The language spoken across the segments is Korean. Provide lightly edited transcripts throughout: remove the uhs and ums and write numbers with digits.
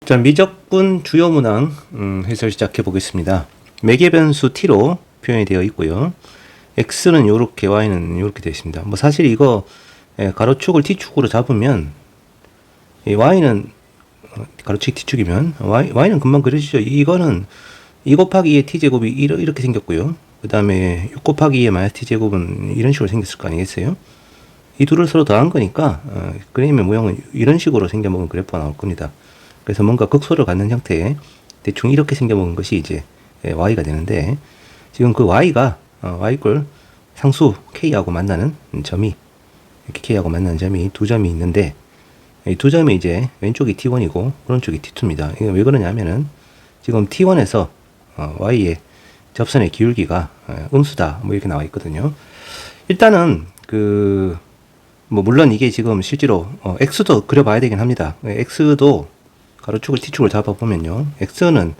자, 미적분 주요 문항 해설 시작해 보겠습니다. 매개 변수 t로 표현이 되어 있고요. x는 요렇게, y는 요렇게 되어 있습니다. 뭐 사실 이거 가로축을 t축으로 잡으면 이 y는 가로축이 t축이면 y는 금방 그려지죠. 이거는 2 곱하기 2의 t제곱이 이렇게 생겼고요. 그 다음에 6 곱하기 2의 마이너스 t제곱은 이런 식으로 생겼을 거 아니겠어요? 이 둘을 서로 더한 거니까 그림의 모양은 이런 식으로 생겨먹은 그래프가 나올 겁니다. 그래서 뭔가 극소를 갖는 형태의 대충 이렇게 생겨먹은 것이 이제 y가 되는데, 지금 그 y가 y꼴 상수 k하고 만나는 점이, 이렇게 k하고 만나는 점이 두 점이 있는데, 이 두 점이 이제 왼쪽이 t1이고 오른쪽이 t2입니다. 이게 왜 그러냐면은 지금 t1에서 y의 접선의 기울기가 음수다 뭐 이렇게 나와 있거든요. 일단은 뭐 물론 이게 지금 실제로 x도 그려봐야 되긴 합니다. x도 가로축을 t축을 잡아보면요, x는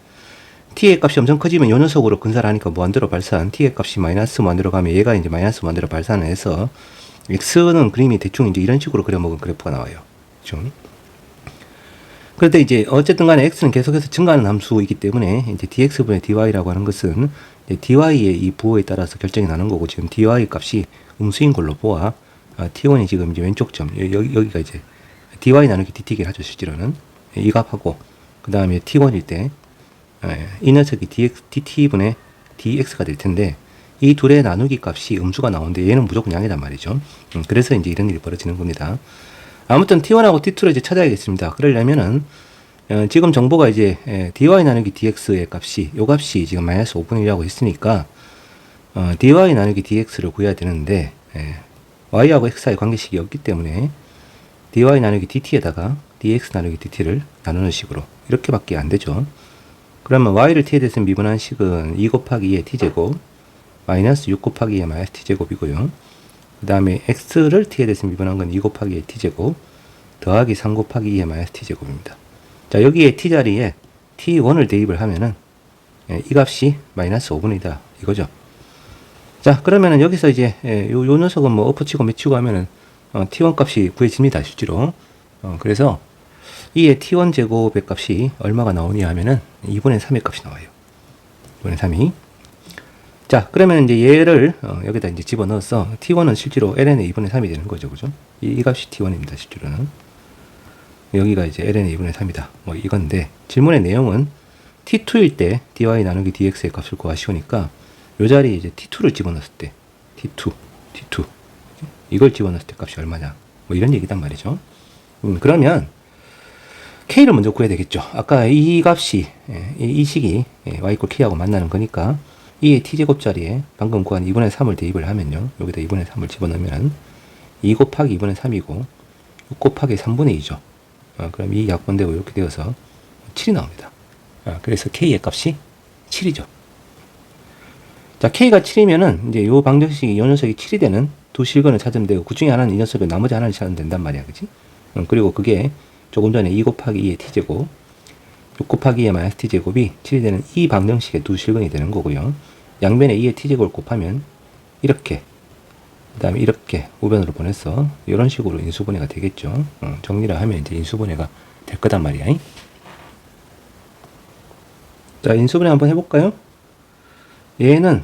t의 값이 엄청 커지면 요 녀석으로 근사를 하니까 무한대로 발산, t의 값이 마이너스 무한대로 가면 얘가 이제 마이너스 무한대로 발산을 해서 x는 그림이 대충 이제 이런 식으로 그려먹은 그래프가 나와요. 그렇죠? 그런데 이제 어쨌든 간에 x는 계속해서 증가하는 함수이기 때문에 이제 dx분의 dy라고 하는 것은 dy의 이 부호에 따라서 결정이 나는 거고, 지금 dy 값이 음수인 걸로 보아 t1이 지금 이제 왼쪽 점, 여기가 이제 dy 나누기 dt긴 하죠, 실제로는. 이 값하고 그 다음에 t1일 때 이 녀석이 dt분의 dx가 될 텐데, 이 둘의 나누기 값이 음수가 나오는데 얘는 무조건 양이란 말이죠. 그래서 이제 이런 일이 벌어지는 겁니다. 아무튼 t1하고 t2를 이제 찾아야겠습니다. 그러려면은 지금 정보가 이제 dy 나누기 dx의 값이, 요 값이 지금 마이너스 5분의 1이라고 했으니까 dy 나누기 dx를 구해야 되는데 y하고 x 사이 관계식이 없기 때문에 dy 나누기 dt에다가 dx 나누기 dt를 나누는 식으로 이렇게밖에 안 되죠. 그러면 y를 t에 대해서 미분한 식은 2 곱하기 2의 t제곱 마이너스 6 곱하기 2의 마이너스 t제곱이고요. 그 다음에 x를 t에 대해서 미분한 건 2 곱하기 2의 t제곱 더하기 3 곱하기 2의 마이너스 t제곱입니다. 자, 여기에 t 자리에 t1을 대입을 하면은 이 값이 마이너스 5분이다 이거죠. 자, 그러면은 여기서 이제 요 녀석은 뭐 엎어치고 매치고 하면은 t1 값이 구해집니다, 실제로. 그래서 이의 t1 제곱의 값이 얼마가 나오냐 하면은 2분의 3의 값이 나와요. 2분의 3이. 자, 그러면 이제 얘를 여기다 이제 집어넣어서 t1은 실제로 ln의 2분의 3이 되는 거죠, 그죠? 이 값이 t1입니다, 실제로는. 여기가 이제 ln의 2분의 3이다. 뭐 이건데, 질문의 내용은 t2일 때 dy 나누기 dx의 값을 구하시오니까 요 자리에 이제 t2를 집어넣었을 때 t2 이걸 집어넣었을 때 값이 얼마냐, 뭐 이런 얘기단 말이죠. 그러면 k를 먼저 구해야 되겠죠. 아까 이 값이 이 식이 y 꼴 k하고 만나는 거니까 이의 t제곱 자리에 방금 구한 2분의 3을 대입을 하면요, 여기다 2분의 3을 집어넣으면 2 곱하기 2분의 3이고 6 곱하기 3분의 2죠. 그럼 이 약분되고 이렇게 되어서 7이 나옵니다. 그래서 k의 값이 7이죠. 자, k가 7이면은 이제 요 방정식이 요 녀석이 7이 되는 두 실근을 찾으면 되고, 그 중에 하나는 이 녀석을 나머지 하나를 찾으면 된단 말이야, 그치? 그리고 그게 조금 전에 2 곱하기 2의 t제곱 6 곱하기 2의 마이너스 t제곱이 7이 되는 이 방정식의 두 실근이 되는 거고요. 양변에 2의 t제곱을 곱하면 이렇게, 그 다음에 이렇게 우변으로 보내서 이런 식으로 인수분해가 되겠죠. 정리를 하면 이제 인수분해가 될 거단 말이야. 자, 인수분해 한번 해볼까요? 얘는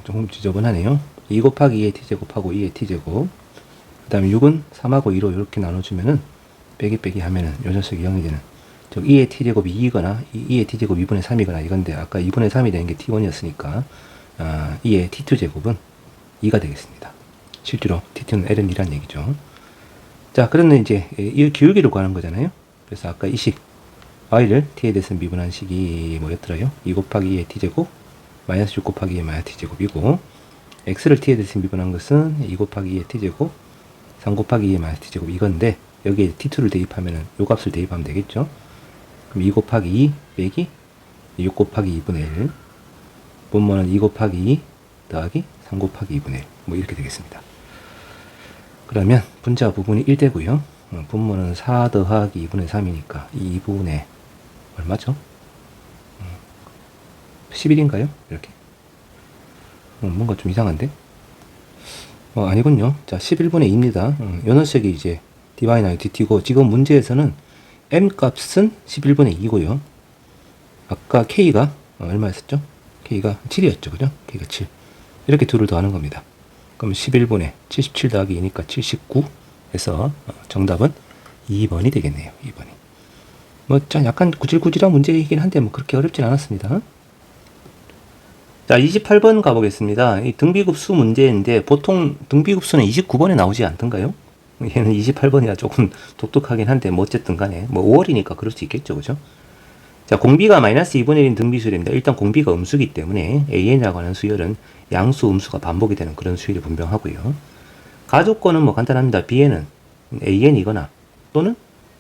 조금 지저분하네요. 2 곱하기 2의 t제곱하고 2의 t제곱, 그 다음에 6은 3하고 2로 이렇게 나눠주면은 빼기 하면은 요 녀석이 0이 되는, 즉 2의 t제곱이 2이거나 2의 t제곱 2분의 3이거나 이건데, 아까 2분의 3이 되는 게 t1이었으니까 2의 t2제곱은 2가 되겠습니다. 실제로 t2는 ln 2란 얘기죠. 자, 그런데 이제 이 기울기를 구하는 거잖아요. 그래서 아까 이 식 y를 t에 대해서 미분한 식이 뭐였더라요? 2 곱하기 2의 t제곱 마이너스 6 곱하기 2의 마이너스 t제곱이고, x를 t에 대해서 미분한 것은 2 곱하기 2의 t제곱 3 곱하기 2의 마이너스 t제곱 이건데, 여기에 t2를 대입하면은 요 값을 대입하면 되겠죠. 그럼 2 곱하기 2 빼기 6 곱하기 2분의 1, 분모는 2 곱하기 2 더하기 3 곱하기 2분의 1, 뭐 이렇게 되겠습니다. 그러면 분자 부분이 1되고요. 분모는 4 더하기 2분의 3이니까 2분의 얼마죠? 11인가요? 이렇게. 뭔가 좀 이상한데? 아니군요. 자, 11분의 2입니다. 요 녀석이 이제 dy 나누기 dt고, 지금 문제에서는 M 값은 11분의 2고요. 아까 K가 얼마였었죠? K가 7이었죠. 그죠? K가 7. 이렇게 둘을 더하는 겁니다. 그럼 11분의 77 더하기 2니까 79에서 정답은 2번이 되겠네요. 2번이. 뭐 약간 구질구질한 문제이긴 한데 뭐 그렇게 어렵진 않았습니다. 자, 28번 가보겠습니다. 이 등비급수 문제인데 보통 등비급수는 29번에 나오지 않던가요? 얘는 28번이라 조금 독특하긴 한데 뭐 어쨌든 간에 뭐 5월이니까 그럴 수 있겠죠. 그죠? 자, 공비가 마이너스 2분의 1인 등비수열입니다. 일단 공비가 음수기 때문에 AN이라고 하는 수열은 양수, 음수가 반복이 되는 그런 수열이 분명하고요. 가족권은 뭐 간단합니다. B에는 AN이거나 또는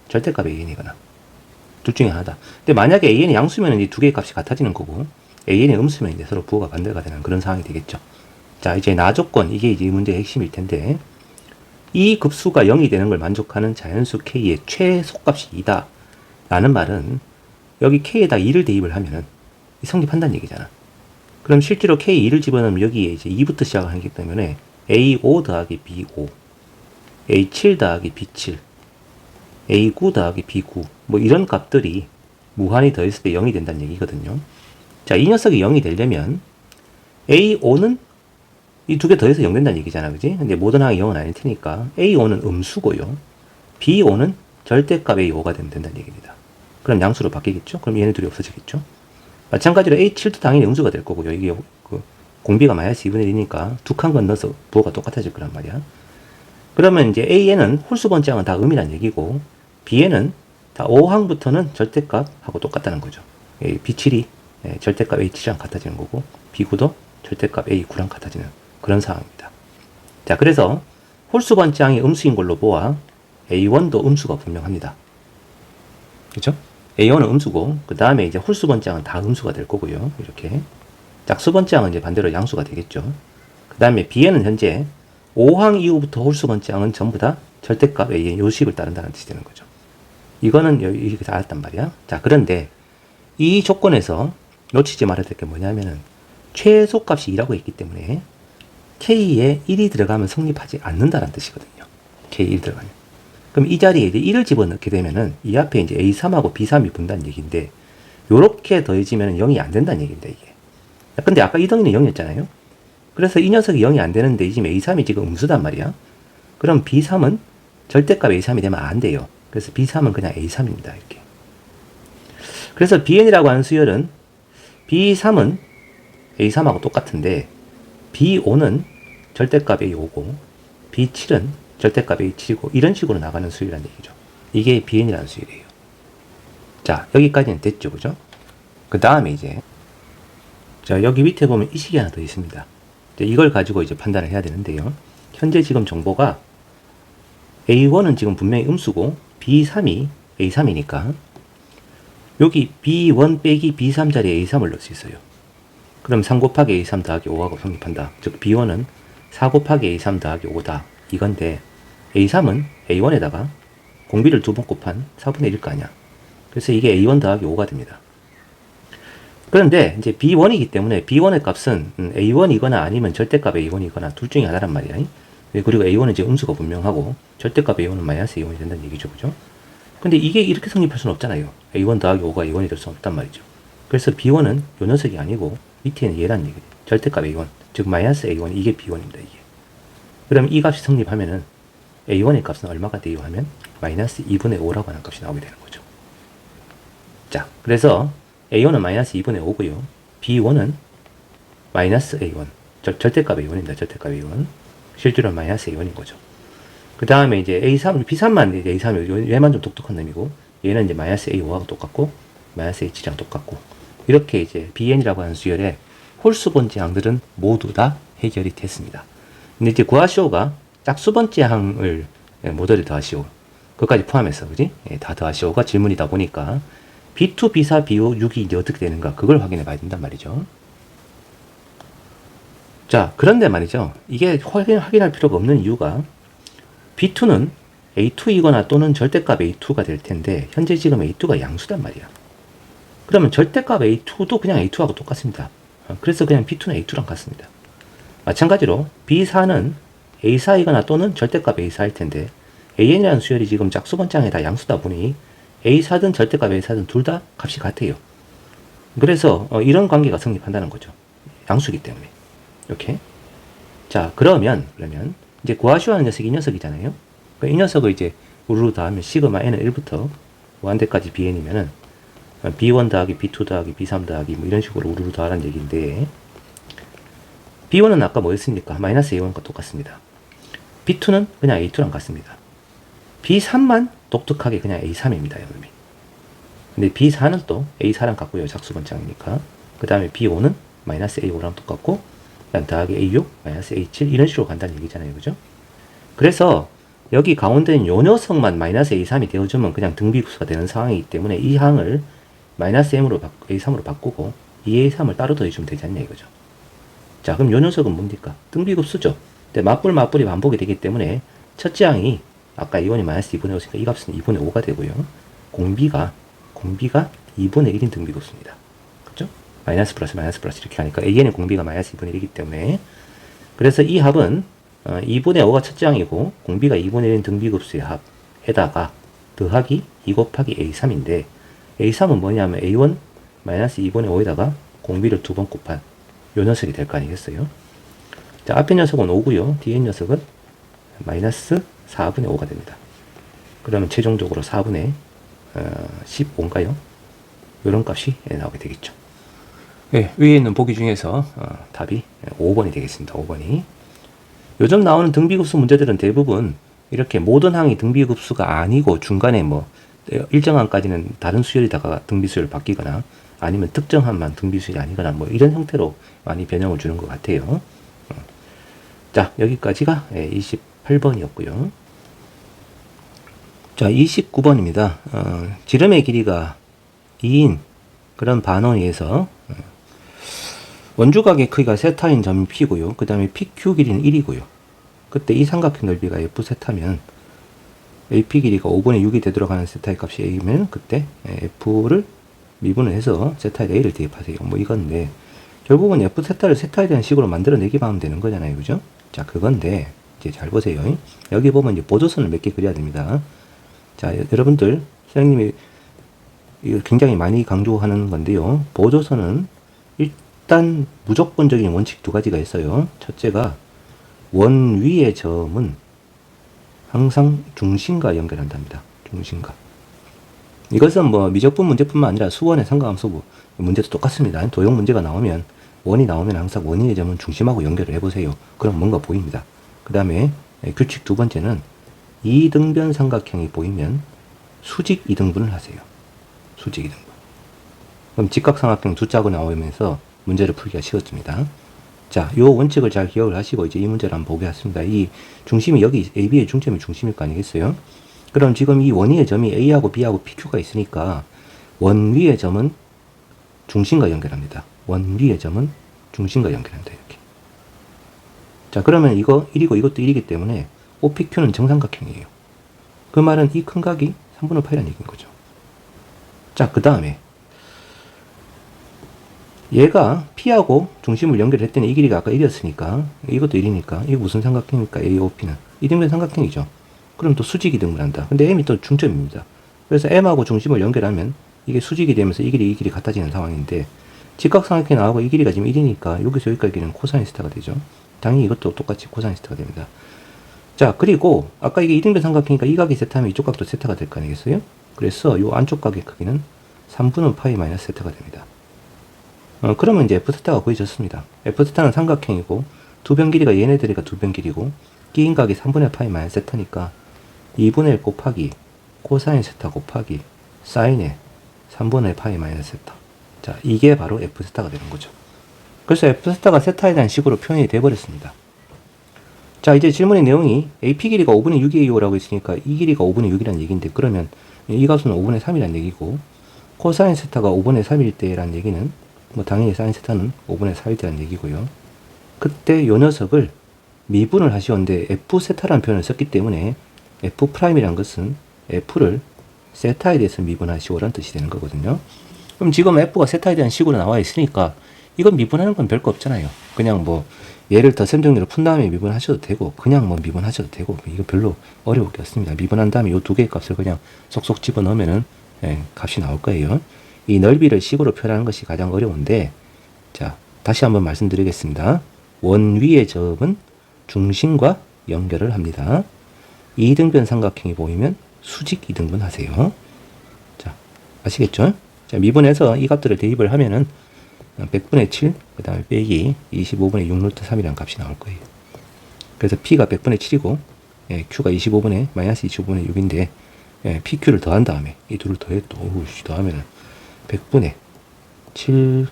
절대값 AN이거나 둘 중에 하나다. 근데 만약에 AN이 양수면 이 두 개의 값이 같아지는 거고 AN이 음수면 이제 서로 부호가 반대가 되는 그런 상황이 되겠죠. 자, 이제 나조건, 이게 이제 이 문제의 핵심일 텐데 이 급수가 0이 되는 걸 만족하는 자연수 K의 최소값이 2다 라는 말은 여기 K에다 2를 대입을 하면은 성립한다는 얘기잖아. 그럼 실제로 K2를 집어넣으면 여기에 이제 2부터 시작을 하기 때문에 A5 더하기 B5, A7 더하기 B7, A9 더하기 B9, 뭐 이런 값들이 무한히 더했을 때 0이 된다는 얘기거든요. 자, 이 녀석이 0이 되려면 A5는 이 두 개 더해서 0 된다는 얘기잖아. 그지? 근데 모든 항이 0은 아닐 테니까 A5는 음수고요. B5는 절대값 A5가 되면 된다는 얘기입니다. 그럼 양수로 바뀌겠죠? 그럼 얘네 둘이 없어지겠죠? 마찬가지로 A7도 당연히 음수가 될 거고요. 이게 공비가 마이너스 2분의 1이니까 두 칸 건너서 부호가 똑같아질 거란 말이야. 그러면 이제 A에는 홀수 번째항은 다 음이란 얘기고 B에는 다 5항부터는 절대값하고 똑같다는 거죠. B7이 절대값 A7랑 같아지는 거고 B9도 절대값 A9랑 같아지는 그런 상황입니다. 자, 그래서 홀수 번째항이 음수인 걸로 보아 A1도 음수가 분명합니다. 그렇죠? A1은 음수고 그 다음에 이제 홀수 번째항은 다 음수가 될 거고요. 이렇게 짝수 번째항은 이제 반대로 양수가 되겠죠. 그 다음에 B에는 현재 5항 이후부터 홀수 번째항은 전부 다 절대값 A의 요식을 따른다는 뜻이 되는 거죠. 이거는 이렇게 다 알았단 말이야. 자, 그런데 이 조건에서 놓치지 말아야 될 게 뭐냐면은 최소값이 2라고 했기 때문에 K에 1이 들어가면 성립하지 않는다는 뜻이거든요. K에 1이 들어가면. 그럼 이 자리에 이제 1을 집어넣게 되면은 이 앞에 이제 A3하고 B3이 분다는 얘기인데 요렇게 더해지면 0이 안 된다는 얘기입니다, 이게. 근데 아까 2등이는 0이었잖아요. 그래서 이 녀석이 0이 안 되는데 지금 A3이 지금 음수단 말이야. 그럼 B3은 절대값 A3이 되면 안 돼요. 그래서 B3은 그냥 A3입니다, 이렇게. 그래서 Bn이라고 하는 수열은 B3은 A3하고 똑같은데 B5는 절대값 A5고 B7은 절대값 A7이고 이런 식으로 나가는 수열이라는 얘기죠. 이게 Bn이라는 수열이에요. 자, 여기까지는 됐죠, 그죠? 그 다음에 이제 자, 여기 밑에 보면 이 식이 하나 더 있습니다. 이걸 가지고 이제 판단을 해야 되는데요. 현재 지금 정보가 A1은 지금 분명히 음수고 B3이 A3이니까 여기 B1 빼기 B3 자리에 A3을 넣을 수 있어요. 그럼 3 곱하기 A3 더하기 5하고 성립한다. 즉 B1은 4 곱하기 A3 더하기 5다. 이건데 A3은 A1에다가 공비를 2번 곱한 4분의 1거 아니야. 그래서 이게 A1 더하기 5가 됩니다. 그런데 이제 B1이기 때문에 B1의 값은 A1이거나 아니면 절대값 A1이거나 둘 중에 하나란 말이야. 그리고 A1은 이제 음수가 분명하고 절대값 A1은 마이너스 A1이 된다는 얘기죠. 그죠? 근데 이게 이렇게 성립할 수는 없잖아요. A1 더하기 5가 A1이 될 수는 없단 말이죠. 그래서 B1은 요 녀석이 아니고 밑에는 얘란 얘기죠. 절대값 A1, 즉 마이너스 A1, 이게 B1입니다. 이게. 그럼 이 값이 성립하면은 A1의 값은 얼마가 돼요 하면 마이너스 2분의 5라고 하는 값이 나오게 되는 거죠. 자, 그래서 A1은 마이너스 2분의 5고요. B1은 마이너스 A1. 절대값 A1입니다. 절대값 A1. 실제로는 마이너스 A1인 거죠. 그 다음에 이제 A3, B3만 이제 A3, 얘만 좀 독특한 놈이고, 얘는 이제 마이너스 A5하고 똑같고, 마이너스 A7이랑 똑같고, 이렇게 이제 Bn이라고 하는 수열의 홀수 번째 항들은 모두 다 해결이 됐습니다. 근데 이제 구하시오가 짝수 번째 항을 모델을 더하시오. 그것까지 포함해서, 그지? 다 더하시오가 질문이다 보니까, B2, B4, B5, 6이 이제 어떻게 되는가, 그걸 확인해 봐야 된단 말이죠. 자, 그런데 말이죠. 이게 확인할 필요가 없는 이유가, B2는 A2이거나 또는 절대값 A2가 될 텐데, 현재 지금 A2가 양수단 말이야. 그러면 절대값 A2도 그냥 A2하고 똑같습니다. 그래서 그냥 B2는 A2랑 같습니다. 마찬가지로 B4는 A4이거나 또는 절대값 A4일 텐데, AN이라는 수열이 지금 짝수번장에 다 양수다 보니, A4든 절대값 A4든 둘 다 값이 같아요. 그래서 이런 관계가 성립한다는 거죠. 양수기 때문에. 이렇게. 자, 그러면 이제 구하시오하는 녀석이 이 녀석이잖아요. 이 녀석을 이제 우르르 더하면 시그마 n은 1부터 무한대까지 bn이면은 b1 더하기 b2 더하기 b3 더하기 뭐 이런 식으로 우르르 더하라는 얘기인데, b1은 아까 뭐였습니까? 마이너스 a1과 똑같습니다. b2는 그냥 a2랑 같습니다. b3만 독특하게 그냥 a3입니다, 여러분. 근데 b4는 또 a4랑 같고요. 작수번창이니까. 그 다음에 b5는 마이너스 a5랑 똑같고, 그다음 더하기 a6, 마이너스 a7 이런 식으로 간다는 얘기잖아요, 그죠? 그래서 여기 가운데 있는 요 녀석만 마이너스 a3이 되어주면 그냥 등비급수가 되는 상황이기 때문에 이 항을 마이너스 a3으로 바꾸고 이 a3을 따로 더해주면 되지 않냐 이거죠. 자, 그럼 요 녀석은 뭡니까? 등비급수죠. 근데 맞불이 반복이 되기 때문에 첫째 항이 아까 a1이 마이너스 2분의 5니까 이 값은 2분의 5가 되고요. 공비가 2분의 1인 등비급수입니다. 그죠? 마이너스 플러스 이렇게 가니까 AN의 공비가 마이너스 2분의 1이기 때문에, 그래서 이 합은 2분의 5가 첫째 항이고 공비가 2분의 1인 등비급수의 합에다가 더하기 2 곱하기 A3인데, A3은 뭐냐면 A1 마이너스 2분의 5에다가 공비를 2번 곱한 요 녀석이 될 거 아니겠어요? 자, 앞에 녀석은 5고요. 뒤에 녀석은 마이너스 4분의 5가 됩니다. 그러면 최종적으로 4분의 15인가요? 이런 값이 나오게 되겠죠. 네, 위에 있는 보기 중에서 답이 5번이 되겠습니다. 5번이. 요즘 나오는 등비급수 문제들은 대부분 이렇게 모든 항이 등비급수가 아니고 중간에 뭐 일정 항까지는 다른 수열이다가 등비수열 바뀌거나 아니면 특정 항만 등비수열이 아니거나 뭐 이런 형태로 많이 변형을 주는 것 같아요. 자, 여기까지가 28번이었고요. 자, 29번입니다. 지름의 길이가 2인 그런 반원에서 원주각의 크기가 세타인 점이 P고요. 그 다음에 PQ 길이는 1이고요. 그때 이 삼각형 넓이가 F 세타면 AP 길이가 5분의 6이 되도록 하는 세타의 값이 A면 그때 F를 미분을 해서 세타에 A를 대입하세요. 뭐 이건데 결국은 F 세타를 세타에 대한 식으로 만들어내기만 하면 되는 거잖아요. 그죠? 자, 그건데 이제 잘 보세요. 여기 보면 이제 보조선을 몇 개 그려야 됩니다. 자, 여러분들 선생님이 이거 굉장히 많이 강조하는 건데요. 보조선은 일단 무조건적인 원칙 두 가지가 있어요. 첫째가 원 위의 점은 항상 중심과 연결한답니다. 중심과. 이것은 뭐 미적분 문제뿐만 아니라 수원의 상가함수 문제도 똑같습니다. 도형 문제가 나오면 원이 나오면 항상 원 위의 점은 중심하고 연결을 해보세요. 그럼 뭔가 보입니다. 그 다음에 규칙 두 번째는 이등변 삼각형이 보이면 수직 이등분을 하세요. 수직 이등분. 그럼 직각삼각형 두 짝을 나오면서 문제를 풀기가 쉬워집니다. 자, 요 원칙을 잘 기억을 하시고 이제 이 문제를 한번 보겠습니다. 이 중심이 여기 AB의 중점이 중심일 거 아니겠어요? 그럼 지금 이 원위의 점이 A하고 B하고 PQ가 있으니까 원 위의 점은 중심과 연결합니다. 원 위의 점은 중심과 연결합니다. 이렇게. 자, 그러면 이거 1이고 이것도 1이기 때문에 OPQ는 정삼각형이에요. 그 말은 이 큰 각이 3분의 8이라는 얘기인 거죠. 자, 그 다음에 얘가 P하고 중심을 연결했더니 이 길이가 아까 1이었으니까 이것도 1이니까 이게 무슨 삼각형입니까? AOP는 이등변 삼각형이죠. 그럼 또 수직이 등분한다. 근데 M이 또 중점입니다. 그래서 M하고 중심을 연결하면 이게 수직이 되면서 이 길이 같아지는 상황인데 직각삼각형이 나오고 이 길이가 지금 1이니까 여기서 여기까지는 코사인 스타가 되죠. 당연히 이것도 똑같이 코사인 스타가 됩니다. 자, 그리고 아까 이게 이등변 삼각형이니까 이 각이 세타면 이쪽 각도 세타가 될 거 아니겠어요? 그래서 요 안쪽 각의 크기는 3분의 파이 마이너스 세타가 됩니다. 그러면 이제 F세타가 구해졌습니다. F세타는 삼각형이고 두 변 길이가 얘네들이가 두 변 길이고 끼인 각이 3분의 파이 마이너스 세타니까 2분의 1 곱하기 코사인 세타 곱하기 사인의 3분의 파이 마이너스 세타. 자, 이게 바로 F세타가 되는 거죠. 그래서 F세타가 세타에 대한 식으로 표현이 되어버렸습니다. 자, 이제 질문의 내용이 AP 길이가 5분의 6이에요 라고 했으니까 이 길이가 5분의 6이라는 얘기인데 그러면 이 값은 5분의 3이라는 얘기고 코사인 세타가 5분의 3일 때라는 얘기는 뭐 당연히 사인 세타는 5분의 4일 때라는 얘기고요. 그때 요 녀석을 미분을 하시었는데 F 세타라는 표현을 썼기 때문에 F 프라임이란 것은 F를 세타에 대해서 미분하시오라는 뜻이 되는 거거든요. 그럼 지금 F가 세타에 대한 식으로 나와 있으니까 이건 미분하는 건 별거 없잖아요. 그냥 뭐 얘를 덧셈 정리로 푼 다음에 미분하셔도 되고 그냥 뭐 미분하셔도 되고 이거 별로 어려울 게 없습니다. 미분한 다음에 요 두 개의 값을 그냥 쏙쏙 집어넣으면은 값이 나올 거예요. 이 넓이를 식으로 표현하는 것이 가장 어려운데, 자, 다시 한번 말씀드리겠습니다. 원 위의 점은 중심과 연결을 합니다. 이등변 삼각형이 보이면 수직 이등분 하세요. 자, 아시겠죠? 자, 미분해서 이 값들을 대입을 하면은 100분의 7, 그 다음에 빼기 25분의 6 루트 3이라는 값이 나올 거예요. 그래서 P가 100분의 7이고, Q가 25분의, 마이너스 25분의 6인데, PQ를 더한 다음에, 이 둘을 더하면은 100분의 7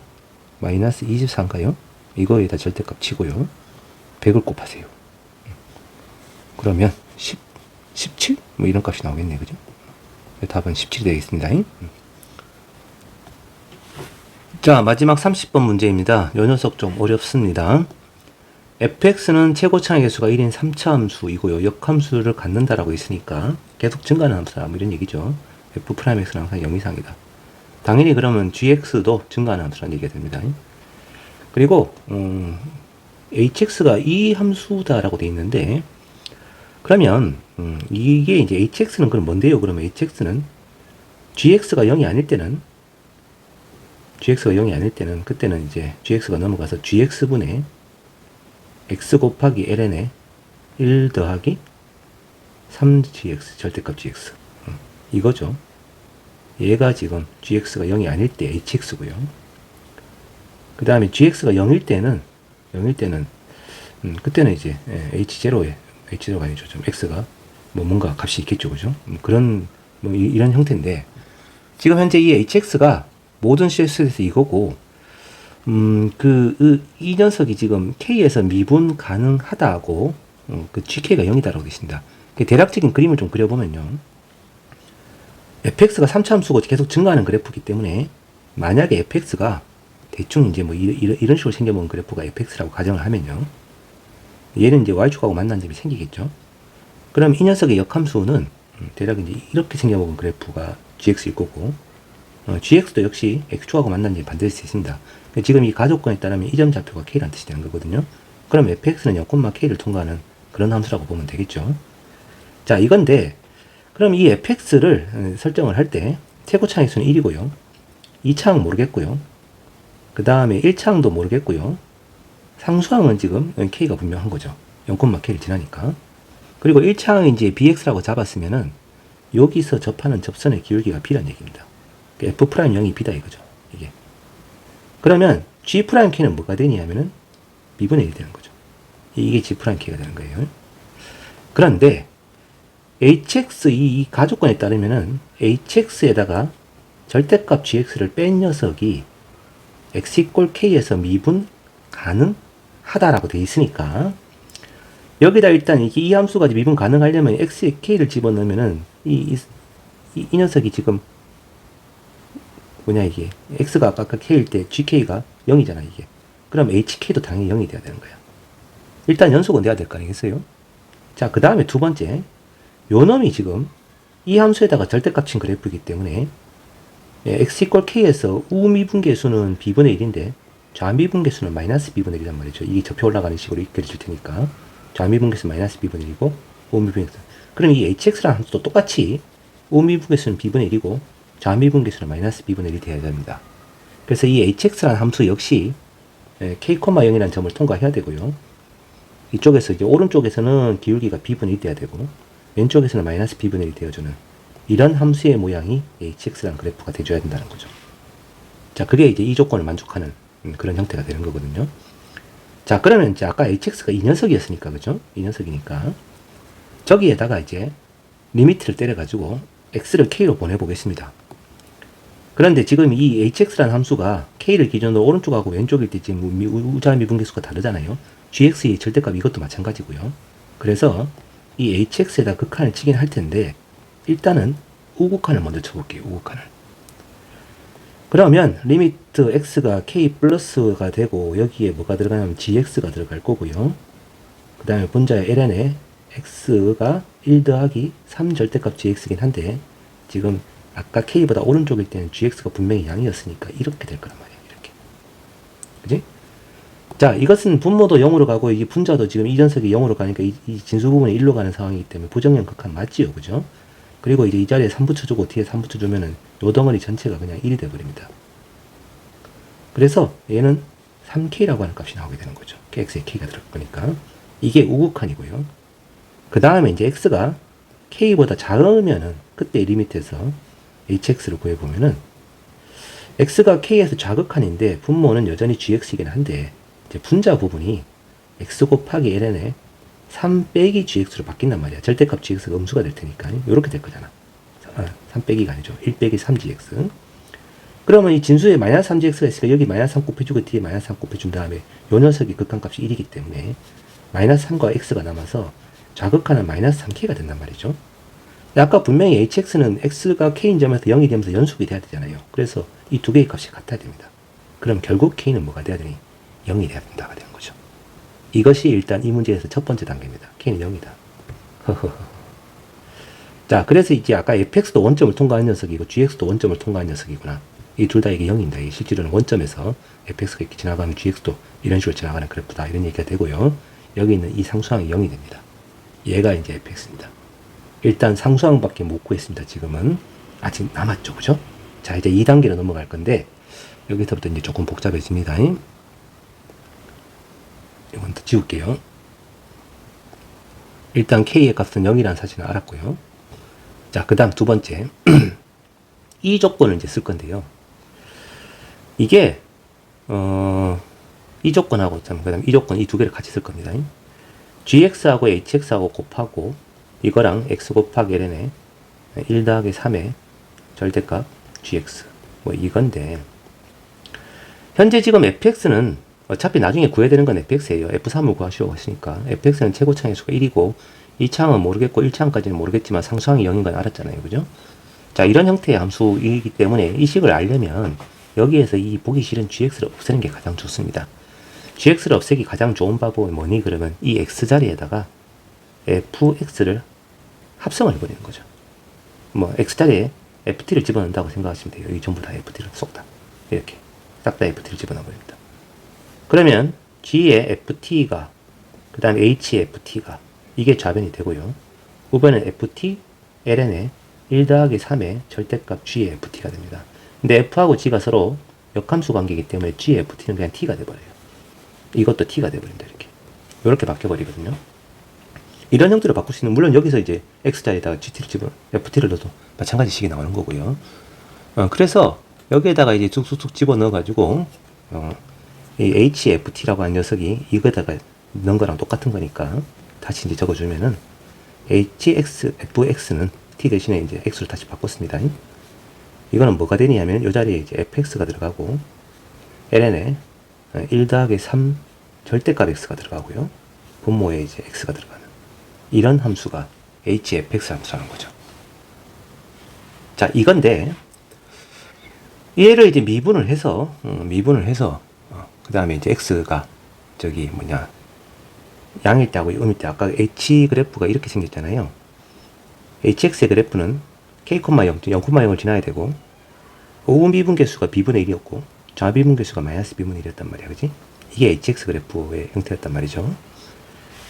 마이너스 24인가요? 이거에다 절대값 치고요. 100을 곱하세요. 그러면 17? 뭐 이런 값이 나오겠네, 그죠? 답은 17이 되겠습니다. 자, 마지막 30번 문제입니다. 요 녀석 좀 어렵습니다. fx는 최고차의 개수가 1인 3차 함수이고요. 역함수를 갖는다라고 있으니까 계속 증가하는 함수다, 뭐 이런 얘기죠. f'x는 항상 0 이상이다. 당연히 그러면 gx도 증가하는 함수라는 얘기가 됩니다. 그리고 hx가 이 함수다라고 되어 있는데, 그러면 이게 이제 hx는 그럼 뭔데요? 그러면 hx는 gx가 0이 아닐 때는 그때는 이제 gx가 넘어가서 gx분의 x 곱하기 ln에 1 더하기 3gx 절대값 gx 이거죠. 얘가 지금 gx가 0이 아닐 때 hx고요. 그 다음에 gx가 0일 때는 그때는 이제 h0가 아니죠. 좀 x가 뭔가 값이 있겠죠, 그죠? 그런 이런 형태인데, 지금 현재 이 hx가 모든 실수에서 이거고, 이 녀석이 지금 k에서 미분 가능하다고, 그 gk가 0이다라고 되어 있습니다. 대략적인 그림을 좀 그려보면요, fx가 3차 함수고 계속 증가하는 그래프이기 때문에, 만약에 fx가 대충 이제 뭐 이런 식으로 생겨본 그래프가 fx라고 가정을 하면요, 얘는 이제 y축하고 만난 점이 생기겠죠. 그럼 이 녀석의 역함수는 대략 이제 이렇게 생겨본 그래프가 gx일 거고, gx도 역시 x축하고 만난 점이 반드시 있습니다. 지금 이 가족권에 따르면 이 점 좌표가 k라는 뜻이 되는 거거든요. 그럼 fx는 0,k를 통과하는 그런 함수라고 보면 되겠죠. 자, 이건데, 그럼 이 fx를 설정을 할 때 최고차항의 수는 1이고요. 2차항 모르겠고요. 그 다음에 1차항도 모르겠고요. 상수항은 지금 k가 분명한 거죠. 0,k를 지나니까. 그리고 1차항이 이제 bx라고 잡았으면은 여기서 접하는 접선의 기울기가 b란 얘기입니다. f'0이 b다 이거죠. 이게. 그러면 g'k는 뭐가 되냐면은 b분의 1이 되는 거죠. 이게 g'k가 되는 거예요. 그런데 hx 이 가족권에 따르면은 hx에다가 절대값 gx를 뺀 녀석이 x = k에서 미분 가능하다라고 되어 있으니까, 여기다 일단 이 함수가 미분 가능하려면 x에 k를 집어넣으면은 이 녀석이 지금 뭐냐, 이게 x가 아까 k일 때 gk가 0이잖아 이게. 그럼 hk도 당연히 0이 돼야 되는 거야. 일단 연속은 돼야 될 거 아니겠어요? 자, 그 다음에 두 번째, 요 놈이 지금 이 함수에다가 절대값 친 그래프이기 때문에 x = k에서 우미분계수는 b분의 1인데 좌미분계수는 마이너스 b분의 1이란 말이죠. 이게 접혀 올라가는 식으로 그려줄 테니까 좌미분계수 마이너스 b분의 1이고 우미분계수, 그럼 이 hx라는 함수도 똑같이 우미분계수는 b분의 1이고 좌미분계수는 마이너스 b분의 1이 되어야 됩니다. 그래서 이 hx라는 함수 역시 k, 0이라는 점을 통과해야 되고요. 이쪽에서 이제 오른쪽에서는 기울기가 b분의 1이 돼야 되고 왼쪽에서는 마이너스 b분의 1이 되어주는 이런 함수의 모양이 hx라는 그래프가 돼줘야 된다는 거죠. 자, 그게 이제 이 조건을 만족하는 그런 형태가 되는 거거든요. 자, 그러면 이제 아까 hx가 이 녀석이었으니까, 그죠? 이 녀석이니까 저기에다가 이제 리미트를 때려가지고 x를 k로 보내보겠습니다. 그런데 지금 이 hx라는 함수가 k를 기준으로 오른쪽하고 왼쪽일 때 지금 우자 미분계수가 다르잖아요. gx의 절대값 이것도 마찬가지고요. 그래서 이 hx에다 극한을 치긴 할 텐데 일단은 우극한을 먼저 쳐볼게요. 우극한을. 그러면 리미트 x가 k 플러스가 되고 여기에 뭐가 들어가냐면 gx가 들어갈 거고요. 그 다음에 분자의 ln에 x가 1 더하기 3 절대값 gx이긴 한데 지금 아까 k보다 오른쪽일 때는 gx가 분명히 양이었으니까 이렇게 될 거란 말이에요. 이렇게. 그지? 자, 이것은 분모도 0으로 가고 이 분자도 지금 이 녀석이 0으로 가니까 이 진수 부분이 1로 가는 상황이기 때문에 부정형 극한 맞지요. 그죠? 그리고 이제 이 자리에 3 붙여주고 뒤에 3 붙여주면은 요 덩어리 전체가 그냥 1이 돼버립니다. 그래서 얘는 3K라고 하는 값이 나오게 되는 거죠. X에 K가 들어갈 거니까. 이게 우극한이고요. 그 다음에 이제 X가 K보다 작으면은 그때 리미트에서 HX를 구해보면은 X가 K에서 좌극한인데 분모는 여전히 GX이긴 한데 이제 분자 부분이 X 곱하기 ln에 3 빼기 GX로 바뀐단 말이야. 절대값 GX가 음수가 될 테니까 이렇게 될 거잖아. 3 빼기가 아니죠. 1 빼기 3GX. 그러면 이 진수에 마이너스 3GX가 있으니까 여기 마이너스 3 곱해주고 뒤에 마이너스 3 곱해준 다음에 요 녀석이 극한값이 1이기 때문에 마이너스 3과 X가 남아서 좌극한은 마이너스 3K가 된단 말이죠. 아까 분명히 HX는 X가 K인 점에서 0이 되면서 연속이 돼야 되잖아요. 그래서 이 두 개의 값이 같아야 됩니다. 그럼 결국 K는 뭐가 돼야 되니? 0이 돼야 된다가 되는 거죠. 이것이 일단 이 문제에서 첫 번째 단계입니다. K는 0이다. 자, 그래서 이제 아까 fx도 원점을 통과한 녀석이고 gx도 원점을 통과한 녀석이구나. 이 둘 다 이게 0입니다. 이 실제로는 원점에서 fx가 이렇게 지나가면 gx도 이런 식으로 지나가는 그래프다. 이런 얘기가 되고요. 여기 있는 이 상수항이 0이 됩니다. 얘가 이제 fx입니다. 일단 상수항밖에 못 구했습니다. 지금은. 아직 남았죠. 그죠? 자, 이제 2단계로 넘어갈 건데 여기서부터 이제 조금 복잡해집니다. 이건 더 지울게요. 일단 k의 값은 0이라는 사실은 알았고요. 자, 그 다음 두 번째. 이 조건을 이제 쓸 건데요. 이게, 이 조건하고, 그 다음 이 조건, 이 두 개를 같이 쓸 겁니다. gx하고 hx하고 곱하고, 이거랑 x 곱하기 ln에 1 더하기 3의 절대값 gx. 뭐 이건데, 현재 지금 fx는 어차피 나중에 구해야 되는 건 fx예요. f3을 구하시려고 했으니까. fx는 최고차의 수가 1이고, 2차항은 모르겠고 1차항까지는 모르겠지만 상수항이 0인 건 알았잖아요. 그죠? 자, 이런 형태의 함수이기 때문에 이 식을 알려면 여기에서 이 보기 싫은 gx를 없애는 게 가장 좋습니다. gx를 없애기 가장 좋은 방법은 뭐니? 그러면 이 x자리에다가 fx를 합성을 해버리는 거죠. 뭐 x자리에 ft를 집어넣는다고 생각하시면 돼요. 여기 전부 다 ft를 쏙 다. 이렇게 싹 다 ft를 집어넣어 버립니다. 그러면 g의 ft가 그 다음에 h의 ft가 이게 좌변이 되고요. 우변은 ft, ln에 1 더하기 3의 절대값 g의 ft가 됩니다. 근데 f하고 g가 서로 역함수 관계이기 때문에 g의 ft는 그냥 t가 돼버려요. 이것도 t가 돼버린다. 이렇게 바뀌어버리거든요. 이런 형태로 바꿀 수 있는, 물론 여기서 이제 x자리에다가 ft를 넣어도 마찬가지 식이 나오는 거고요. 그래서 여기에다가 이제 쑥쑥쑥 집어넣어가지고 이 HFT라고 하는 녀석이 이거다가 넣은 거랑 똑같은 거니까 다시 이제 적어주면은 fx는 t 대신에 이제 x로 다시 바꿨습니다. 이거는 뭐가 되냐면 이 자리에 이제 fx가 들어가고 ln에 1 더하기 3 절대값 x가 들어가고요. 분모에 이제 x가 들어가는 이런 함수가 hfx 함수라는 거죠. 자, 이건데 얘를 이제 미분을 해서 그 다음에 이제 x가 저기 뭐냐 양일 때하고 음일 때 아까 h 그래프가 이렇게 생겼잖아요. hx의 그래프는 k, 0, 0,0을 지나야 되고 오분 미분계수가 b분의 1이었고 좌비분계수가 마이너스 b분의 1이었단 말이야. 그지? 이게 hx 그래프의 형태였단 말이죠.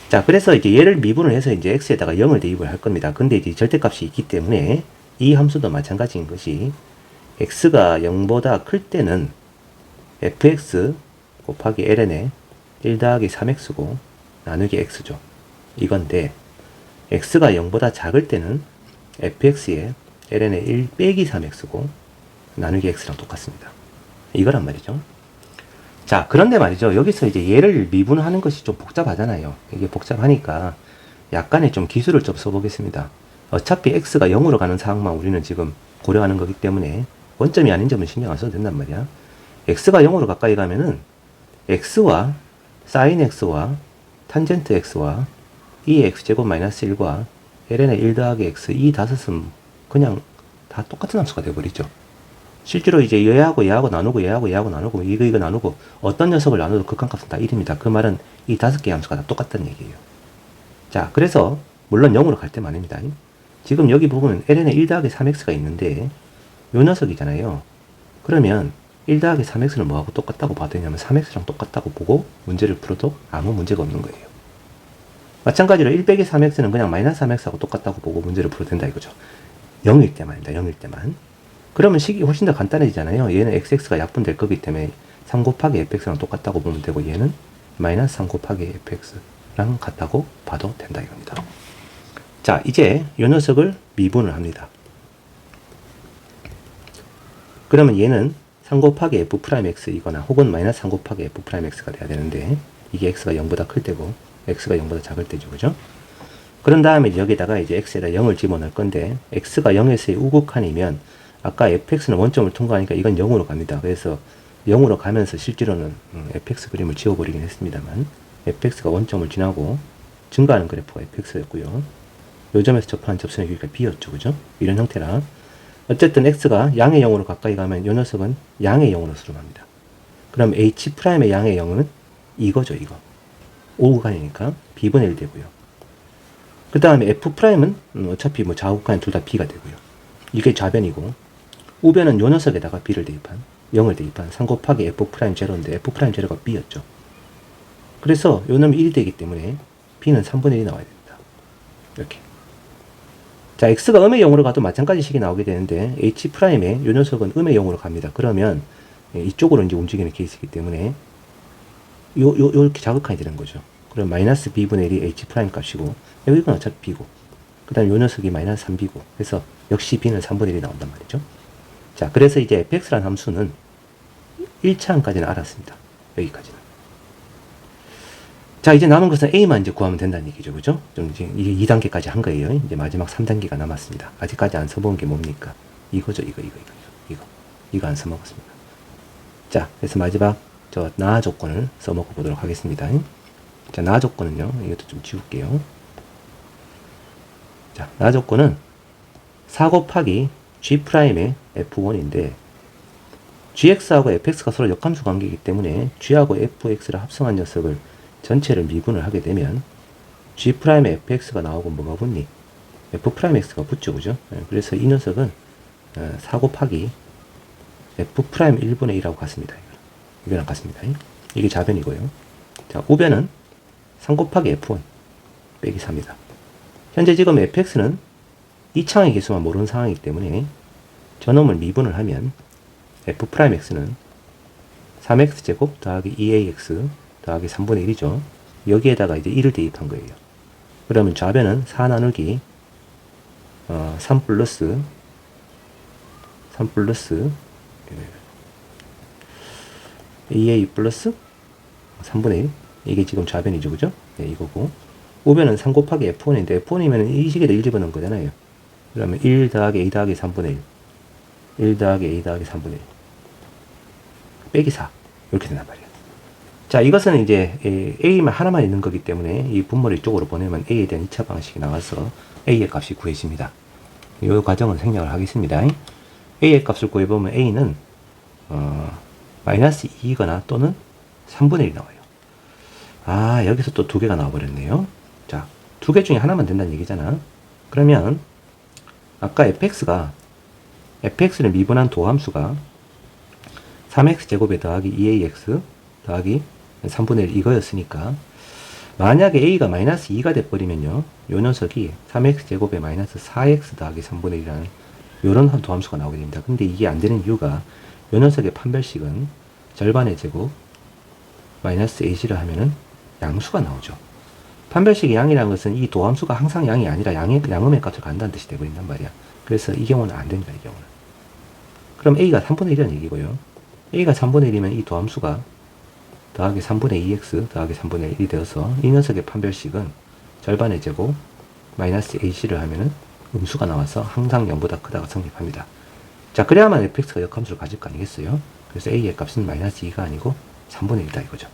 자, 그래서 이제 얘를 미분을 해서 이제 x에다가 0을 대입을 할 겁니다. 근데 이제 절대값이 있기 때문에 이 함수도 마찬가지인 것이 x가 0보다 클 때는 fx 곱하기 ln에 1 더하기 3x고 나누기 x죠. 이건데 x가 0보다 작을 때는 fx에 ln에 1 빼기 3x고 나누기 x랑 똑같습니다. 이거란 말이죠. 자, 그런데 말이죠. 여기서 이제 얘를 미분하는 것이 좀 복잡하잖아요. 이게 복잡하니까 약간의 좀 기술을 좀 써보겠습니다. 어차피 x가 0으로 가는 상황만 우리는 지금 고려하는 거기 때문에 원점이 아닌 점은 신경 안 써도 된단 말이야. x가 0으로 가까이 가면은 x와 sin x와 탄젠트 x와 2의 x제곱 마이너스 1과 ln의 1 더하기 x 이 다섯은 그냥 다 똑같은 함수가 되어버리죠. 실제로 이제 얘하고 나누고 얘하고 나누고 이거 나누고 어떤 녀석을 나눠도 극한값은 다 1입니다. 그 말은 이 5개의 함수가 다 똑같다는 얘기예요. 자, 그래서 물론 0으로 갈 때 말입니다. 지금 여기 보면 ln에 1 더하기 3x가 있는데 요 녀석이잖아요. 그러면 1 더하기 3x는 뭐하고 똑같다고 봐도 되냐면 3x랑 똑같다고 보고 문제를 풀어도 아무 문제가 없는 거예요. 마찬가지로 1 빼기 3x는 그냥 마이너스 3x하고 똑같다고 보고 문제를 풀어도 된다 이거죠. 0일 때만입니다. 0일 때만. 그러면 식이 훨씬 더 간단해지잖아요. 얘는 xx가 약분될 거기 때문에 3 곱하기 fx랑 똑같다고 보면 되고, 얘는 마이너스 3 곱하기 fx랑 같다고 봐도 된다 이겁니다. 자, 이제 이 녀석을 미분을 합니다. 그러면 얘는 3 곱하기 f'x이거나 혹은 마이너스 3 곱하기 f'x가 돼야 되는데, 이게 x가 0보다 클 때고 x가 0보다 작을 때죠. 그죠? 그런 다음에 여기다가 이제 x에다 0을 집어넣을 건데, x가 0에서의 우극한이면 아까 fx는 원점을 통과하니까 이건 0으로 갑니다. 그래서 0으로 가면서 실제로는 fx 그림을 지워버리긴 했습니다만, fx가 원점을 지나고 증가하는 그래프가 fx였고요. 요 점에서 접하는 접선의 길이가 b였죠. 그죠? 이런 형태라 어쨌든 x가 양의 0으로 가까이 가면 이 녀석은 양의 0으로 수렴합니다. 그럼 h'의 양의 0은 이거죠. 이거. 오구간이니까 b분의 1 되고요. 그 다음에 f'은 어차피 뭐 좌우간이 둘 다 b가 되고요. 이게 좌변이고, 우변은 요 녀석에다가 b를 대입한, 0을 대입한 3 곱하기 f'제로인데 f'제로가 b였죠. 그래서 요 놈이 1이 되기 때문에 b는 3분의 1이 나와야 됩니다. 이렇게. 자, x가 음의 0으로 가도 마찬가지 식이 나오게 되는데, h'의 요 녀석은 음의 0으로 갑니다. 그러면 이쪽으로 이제 움직이는 케이스이기 때문에 요렇게 자극한이 되는 거죠. 그럼 마이너스 b분의 1이 h' 값이고, 여기는 어차피 b고, 그 다음에 요 녀석이 마이너스 3b고, 그래서 역시 b는 3분의 1이 나온단 말이죠. 자, 그래서 이제 fx라는 함수는 1차항까지는 알았습니다. 여기까지는. 자, 이제 남은 것은 a만 이제 구하면 된다는 얘기죠. 그죠? 좀 이제 이게 2단계까지 한 거예요. 이제 마지막 3단계가 남았습니다. 아직까지 안 써본 게 뭡니까? 이거죠. 이거 안 써먹었습니다. 자, 그래서 마지막 저 나 조건을 써먹어 보도록 하겠습니다. 자, 나 조건은요, 이것도 좀 지울게요. 자, 나 조건은 4 곱하기 g'의 f1인데, gx하고 fx가 서로 역함수 관계이기 때문에 g하고 fx를 합성한 녀석을 전체를 미분을 하게 되면 g'의 fx가 나오고 뭐가 붙니? f'x가 붙죠. 그죠? 그래서 이 녀석은 4 곱하기 f'1분의 1하고 같습니다. 이거랑 같습니다. 이게 좌변이고요. 자, 우변은 3 곱하기 f1 빼기 4입니다. 현재 지금 fx는 2차항의 개수만 모르는 상황이기 때문에 저놈을 미분을 하면 f'x는 3x제곱 더하기 2ax 더하기 3분의 1이죠. 여기에다가 이제 1을 대입한 거예요. 그러면 좌변은 4 나누기 3 플러스 2a 플러스 3분의 1. 이게 지금 좌변이죠. 그죠? 네, 이거고. 우변은 3 곱하기 f1인데, f1이면 이 식에다 1 집어넣은 거잖아요. 그러면 1 더하기 a 더하기 3분의 1. 1 더하기 a 더하기 3분의 1. 빼기 4. 이렇게 된단 말이에요. 자, 이것은 이제 a만 하나만 있는 거기 때문에 이 분모를 이쪽으로 보내면 a에 대한 2차 방식이 나와서 a의 값이 구해집니다. 이 과정을 생략을 하겠습니다. a의 값을 구해보면 a는 마이너스 2이거나 또는 3분의 1이 나와요. 아, 여기서 또 두 개가 나와버렸네요. 자, 두 개 중에 하나만 된다는 얘기잖아. 그러면 아까 fx를 미분한 도함수가 3x제곱에 더하기 2ax 더하기 3분의 1 이거였으니까, 만약에 a가 마이너스 2가 돼버리면요, 요 녀석이 3x제곱에 마이너스 4x 더하기 3분의 1이라는 요런 한 도함수가 나오게 됩니다. 근데 이게 안 되는 이유가, 요 녀석의 판별식은 절반의 제곱 마이너스 a를 하면은 양수가 나오죠. 판별식의 양이라는 것은 이 도함수가 항상 양이 아니라 양음의 값을 간다는 뜻이 되버린단 말이야. 그래서 이 경우는 안 됩니다. 이 경우는. 그럼 a가 3분의 1이라는 얘기고요. a가 3분의 1이면 이 도함수가 더하기 3분의 2x 더하기 3분의 1이 되어서 이 녀석의 판별식은 절반의 제곱 마이너스 ac를 하면은 음수가 나와서 항상 0보다 크다가 성립합니다. 자, 그래야만 fx가 역함수를 가질 거 아니겠어요? 그래서 a의 값은 마이너스 2가 아니고 3분의 1이다 이거죠.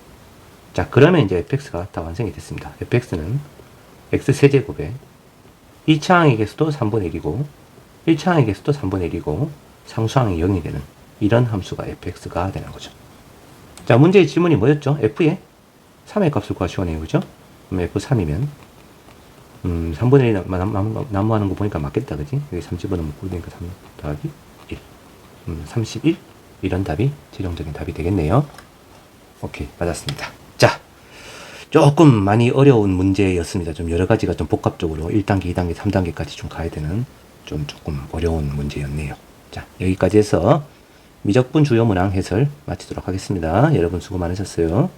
자, 그러면 이제 fx가 다 완성이 됐습니다. fx는 x세제곱에 2차항의 개수도 3분의 1이고 1차항의 개수도 3분의 1이고 상수항이 0이 되는 이런 함수가 fx가 되는 거죠. 자, 문제의 질문이 뭐였죠? f의 3의 값을 구하시오네요. 그죠? 그럼 f3이면 3분의 1 나무하는 거 보니까 맞겠다. 그지? 여기 3 집어넣으면 9니까 3 더하기 1 31 이런 답이 최종적인 답이 되겠네요. 오케이, 맞았습니다. 자, 조금 많이 어려운 문제였습니다. 좀 여러 가지가 좀 복합적으로 1단계, 2단계, 3단계까지 좀 가야 되는 좀 조금 어려운 문제였네요. 자, 여기까지 해서 미적분 주요 문항 해설 마치도록 하겠습니다. 여러분 수고 많으셨어요.